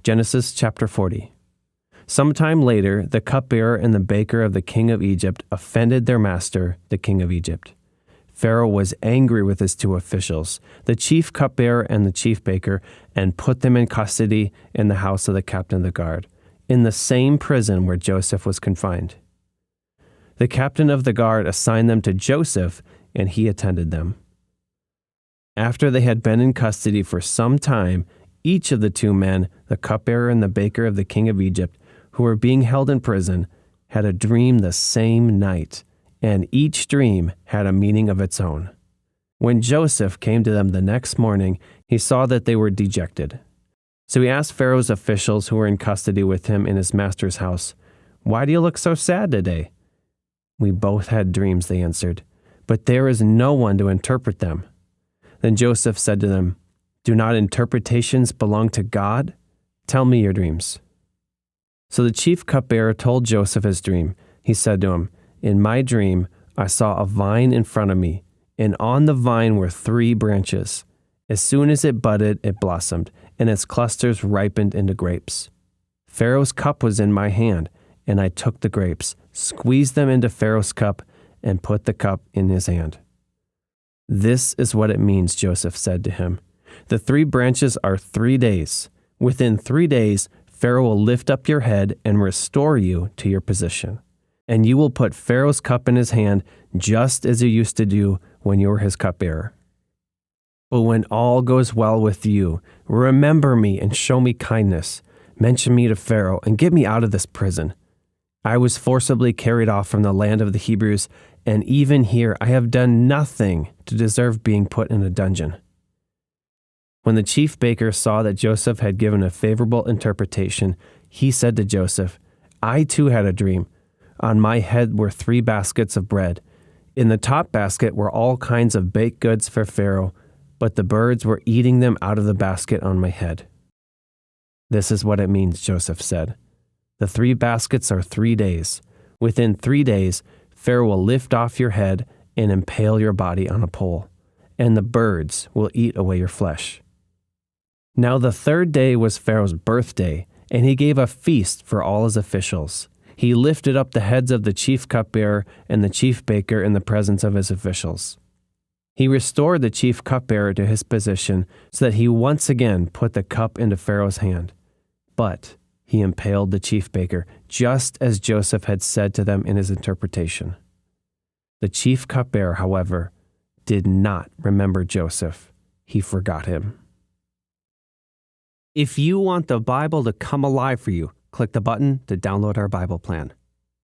Genesis chapter 40. Sometime later, the cupbearer and the baker of the king of Egypt offended their master, the king of Egypt. Pharaoh was angry with his two officials, the chief cupbearer and the chief baker, and put them in custody in the house of the captain of the guard, in the same prison where Joseph was confined. The captain of the guard assigned them to Joseph, and he attended them. After they had been in custody for some time, each of the two men, the cupbearer and the baker of the king of Egypt, who were being held in prison, had a dream the same night, and each dream had a meaning of its own. When Joseph came to them the next morning, he saw that they were dejected. So he asked Pharaoh's officials who were in custody with him in his master's house, "Why do you look so sad today?" "We both had dreams," they answered, "but there is no one to interpret them." Then Joseph said to them, "Do not interpretations belong to God? Tell me your dreams." So the chief cupbearer told Joseph his dream. He said to him, "In my dream, I saw a vine in front of me, and on the vine were 3 branches. As soon as it budded, it blossomed, and its clusters ripened into grapes. Pharaoh's cup was in my hand, and I took the grapes, squeezed them into Pharaoh's cup, and put the cup in his hand." "This is what it means," Joseph said to him. "The 3 branches are 3 days. Within 3 days, Pharaoh will lift up your head and restore you to your position. And you will put Pharaoh's cup in his hand just as you used to do when you were his cupbearer. But when all goes well with you, remember me and show me kindness. Mention me to Pharaoh and get me out of this prison. I was forcibly carried off from the land of the Hebrews, and even here I have done nothing to deserve being put in a dungeon." When the chief baker saw that Joseph had given a favorable interpretation, he said to Joseph, "I too had a dream. On my head were 3 baskets of bread. In the top basket were all kinds of baked goods for Pharaoh, but the birds were eating them out of the basket on my head." "This is what it means," Joseph said. "The 3 baskets are 3 days. Within 3 days, Pharaoh will lift off your head and impale your body on a pole, and the birds will eat away your flesh." Now the 3rd day was Pharaoh's birthday, and he gave a feast for all his officials. He lifted up the heads of the chief cupbearer and the chief baker in the presence of his officials. He restored the chief cupbearer to his position so that he once again put the cup into Pharaoh's hand. But he impaled the chief baker, just as Joseph had said to them in his interpretation. The chief cupbearer, however, did not remember Joseph. He forgot him. If you want the Bible to come alive for you, click the button to download our Bible plan.